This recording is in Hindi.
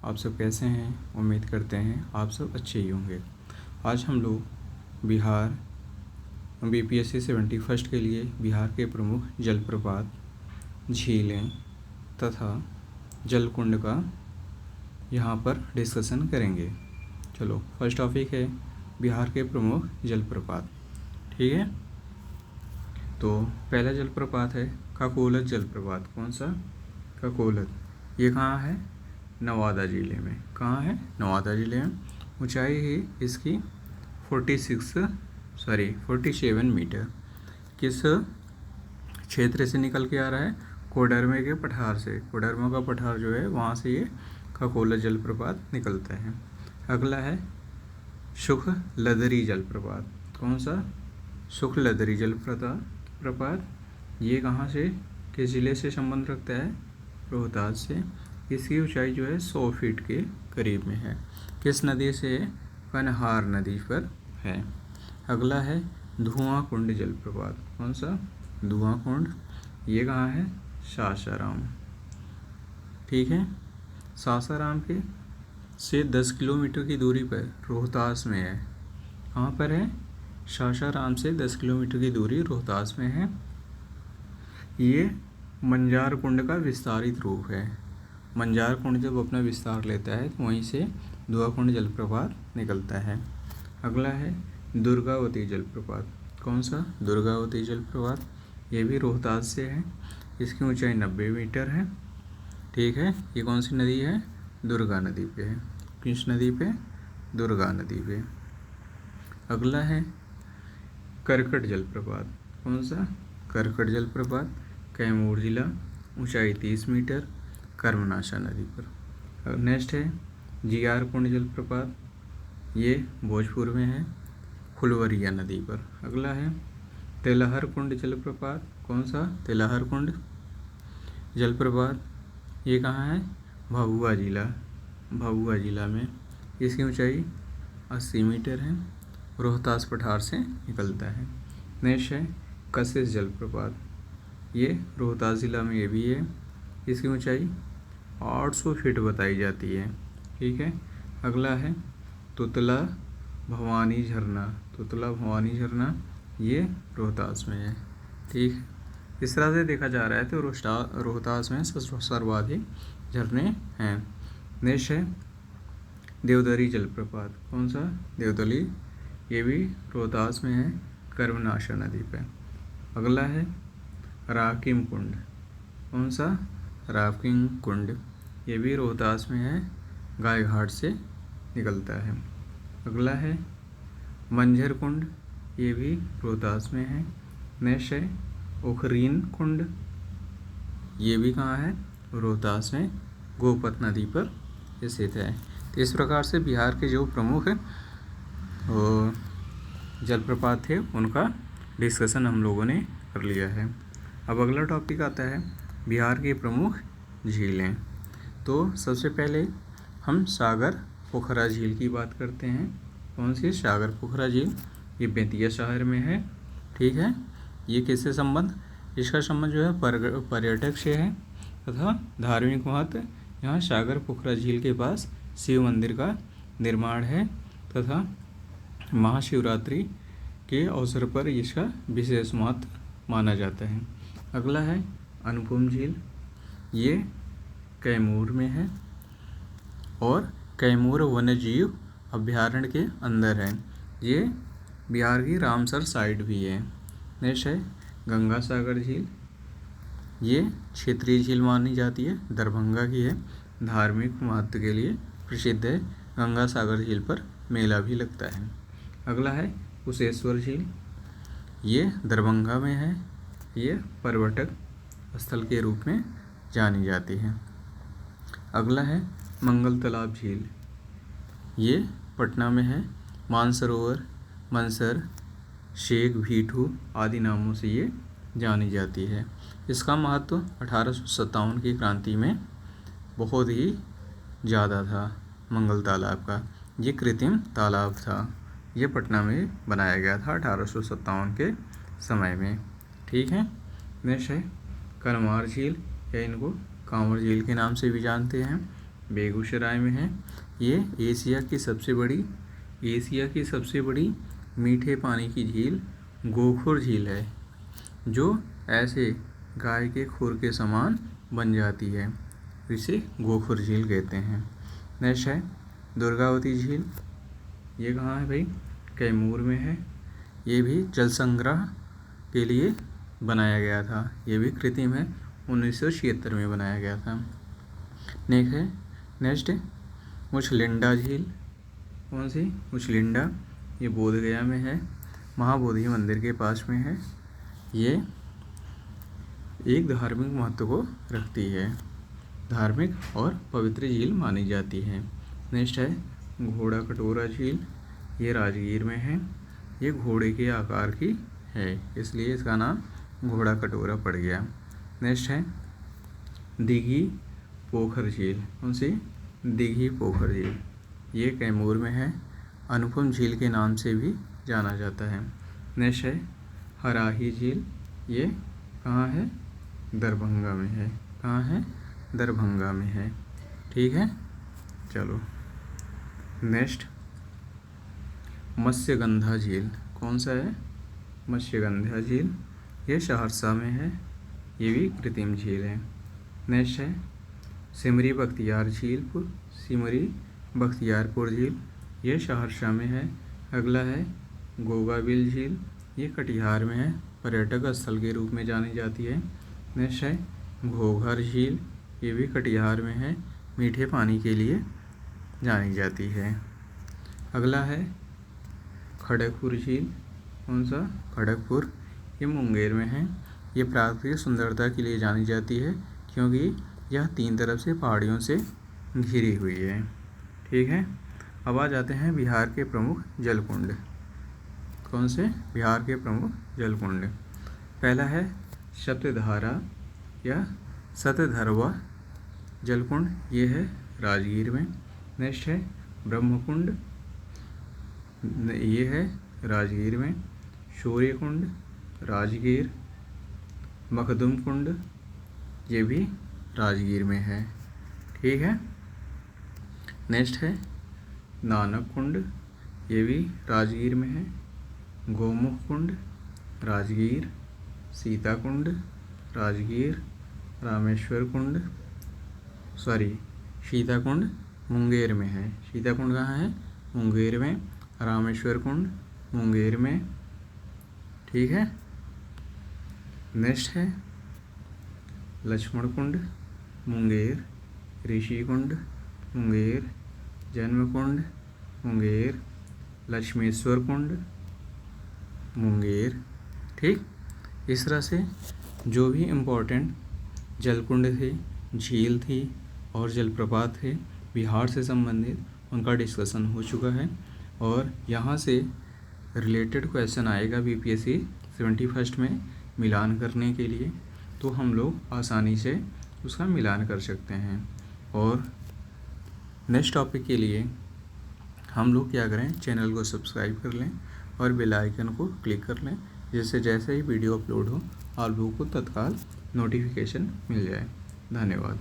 आप सब कैसे हैं? उम्मीद करते हैं आप सब अच्छे ही होंगे। आज हम लोग बिहार बीपीएससी 71 के लिए बिहार के प्रमुख जलप्रपात, झीलें तथा जलकुंड का यहाँ पर डिस्कशन करेंगे। चलो, फर्स्ट टॉपिक है बिहार के प्रमुख जलप्रपात। ठीक है, तो पहला जलप्रपात है ककोलत जलप्रपात। कौन सा? ककोलत। ये कहाँ है? नवादा ज़िले में। कहाँ है? नवादा ज़िले में। ऊंचाई है इसकी 47 मीटर। किस क्षेत्र से निकल के आ रहा है? कोडरमा के पठार से। कोडरमा का पठार जो है वहाँ से ये ककोलत जलप्रपात निकलता है। अगला है सुखलदरी जलप्रपात। कौन सा? सुखलदरी जलप्रपात। ये कहाँ से, किस ज़िले से संबंध रखता है? रोहतास से। इसकी ऊंचाई जो है 100 फीट के करीब में है। किस नदी से? कन्हार नदी पर है। अगला है धुआं कुंड जलप्रपात। कौन सा? धुआं कुंड। ये कहाँ है? सासाराम। ठीक है, सासाराम के से 10 किलोमीटर की दूरी पर रोहतास में है। कहाँ पर है? सासाराम से 10 किलोमीटर की दूरी रोहतास में है। ये मंजार कुंड का विस्तारित रूप है। मंजार कुंड जब अपना विस्तार लेता है तो वहीं से धुआं कुंड जलप्रपात निकलता है। अगला है दुर्गावती जलप्रपात। कौन सा? दुर्गावती जलप्रपात। ये भी रोहतास से है। इसकी ऊंचाई 90 मीटर है। ठीक है, ये कौन सी नदी है? दुर्गा नदी पे है। किस नदी पे? दुर्गा नदी पे। अगला है करकट जलप्रपात। कौन सा? करकट जलप्रपात, कैमूर जिला। ऊंचाई 30 मीटर, कर्मनाशा नदी पर। नेक्स्ट है जियार कुंड जलप्रपात। ये भोजपुर में है, फुलवरिया नदी पर। अगला है तेलहर कुंड जलप्रपात। कौन सा? तेलहर कुंड जलप्रपात। ये कहाँ है? भभुआ जिला में। इसकी ऊंचाई 80 मीटर है, रोहतास पठार से निकलता है। नेक्स्ट है कशिश जलप्रपात। ये रोहतास ज़िला में ये भी है। इसकी ऊंचाई 800 फीट बताई जाती है। ठीक है, अगला है तुतला भवानी झरना। ये रोहतास में है। ठीक है, इस तरह से देखा जा रहा है तो रोहतास में सर्वाधिक झरने हैं। नेक्स्ट है देवदरी जलप्रपात। कौन सा? देवदली। ये भी रोहतास में है, कर्मनाशा नदी पे। अगला है राकिम कुंड। कौन सा? राकिम कुंड। ये भी रोहतास में है, गायघाट से निकलता है। अगला है मंझर कुंड। ये भी रोहतास में है। नेक्स्ट है उखरीन कुंड। ये भी कहाँ है? रोहतास में, गोपत नदी पर स्थित है। तो इस प्रकार से बिहार के जो प्रमुख जलप्रपात थे उनका डिस्कशन हम लोगों ने कर लिया है। अब अगला टॉपिक आता है बिहार की प्रमुख झीलें। तो सबसे पहले हम सागर पोखरा झील की बात करते हैं। कौन सी? सागर पोखरा झील। ये बेतिया शहर में है। ठीक है, ये किससे संबंध? इसका संबंध जो है पर्यटक से है तथा धार्मिक महत्व। यहाँ सागर पोखरा झील के पास शिव मंदिर का निर्माण है तथा महाशिवरात्रि के अवसर पर इसका विशेष महत्व माना जाता है। अगला है अनुपम झील। ये कैमूर में है और कैमूर वन्यजीव अभ्यारण्य के अंदर है। ये बिहार की रामसर साइट भी है। नेक्स्ट है गंगा सागर झील। ये क्षेत्रीय झील मानी जाती है, दरभंगा की है, धार्मिक महत्व के लिए प्रसिद्ध है। गंगा सागर झील पर मेला भी लगता है। अगला है कुशेश्वर झील। ये दरभंगा में है। ये पर्यटक स्थल के रूप में जानी जाती है। अगला है मंगल तालाब झील। ये पटना में है। मानसरोवर, मनसर, शेख भीठू आदि नामों से ये जानी जाती है। इसका महत्व 1857 की क्रांति में बहुत ही ज़्यादा था। मंगल तालाब का ये कृत्रिम तालाब था। ये पटना में बनाया गया था 1857 के समय में। ठीक है, नेक्स्ट है कनवार झील, या इनको कांवर झील के नाम से भी जानते हैं। बेगूसराय में है। ये एशिया की सबसे बड़ी मीठे पानी की झील गोखुर झील है, जो ऐसे गाय के खुर के समान बन जाती है, इसे गोखुर झील कहते हैं। नेक्स्ट है दुर्गावती झील। ये कहाँ है भाई? कैमूर में है। ये भी जल संग्रह के लिए बनाया गया था। ये भी कृत्रिम है, 1976 में बनाया गया था। नेक्स्ट है मुचलिंडा झील। कौन सी? मुचलिंडा। ये बोधगया में है, महाबोधि मंदिर के पास में है। ये एक धार्मिक महत्व को रखती है, धार्मिक और पवित्र झील मानी जाती है। नेक्स्ट है घोड़ा कटोरा झील। ये राजगीर में है। ये घोड़े के आकार की है, इसलिए इसका नाम घोड़ा कटोरा पड़ गया। नेक्स्ट है दिघी पोखर झील। कौन सी? दिघी पोखर झील। ये कैमूर में है, अनुपम झील के नाम से भी जाना जाता है। नेक्स्ट है हराही झील। ये कहाँ है? दरभंगा में है। कहाँ है? दरभंगा में है। ठीक है, चलो नेक्स्ट मत्स्यगंधा झील। कौन सा है? मत्स्यगंधा झील। ये सहरसा में है। ये भी कृत्रिम झील है। नेक्स्ट है सिमरी बख्तियारपुर झील। ये सहरसा में है। अगला है गोगाबिल झील। ये कटिहार में है, पर्यटक स्थल के रूप में जानी जाती है। नेक्स्ट है घोघर झील। ये भी कटिहार में है, मीठे पानी के लिए जानी जाती है। अगला है खड़गपुर झील। कौन सा? खड़गपुर। ये मुंगेर में है। ये प्राकृतिक सुंदरता के लिए जानी जाती है, क्योंकि यह 3 तरफ से पहाड़ियों से घिरी हुई है। ठीक है, अब आ जाते हैं बिहार के प्रमुख जलकुंड। कौन से? बिहार के प्रमुख जलकुंड। पहला है सप्तधारा या सतधरवा जलकुंड। ये है राजगीर में। नेक्स्ट है ब्रह्मकुंड। ये है राजगीर में। शौर्यकुंड राजगीर। मखदुम कुंड, ये भी राजगीर में है। ठीक है, नेक्स्ट है नानक कुंड। ये भी राजगीर में है। गोमुख कुंड राजगीर। सीता कुंड राजगीर। रामेश्वर कुंड सीता कुंड मुंगेर में है। सीता कुंड कहाँ है? मुंगेर में। रामेश्वर कुंड मुंगेर में। ठीक है, नेक्स्ट है लक्ष्मण कुंड मुंगेर। ऋषि कुंड मुंगेर। जन्म कुंड मुंगेर। लक्ष्मेश्वर कुंड मुंगेर। ठीक, इस तरह से जो भी इम्पोर्टेंट जलकुंड थे, झील थी और जलप्रपात थे बिहार से संबंधित, उनका डिस्कशन हो चुका है। और यहाँ से रिलेटेड क्वेश्चन आएगा बीपीएससी 71 में मिलान करने के लिए, तो हम लोग आसानी से उसका मिलान कर सकते हैं। और नेक्स्ट टॉपिक के लिए हम लोग क्या करें, चैनल को सब्सक्राइब कर लें और बेल आइकन को क्लिक कर लें, जिससे जैसे ही वीडियो अपलोड हो आप लोगों को तत्काल नोटिफिकेशन मिल जाए। धन्यवाद।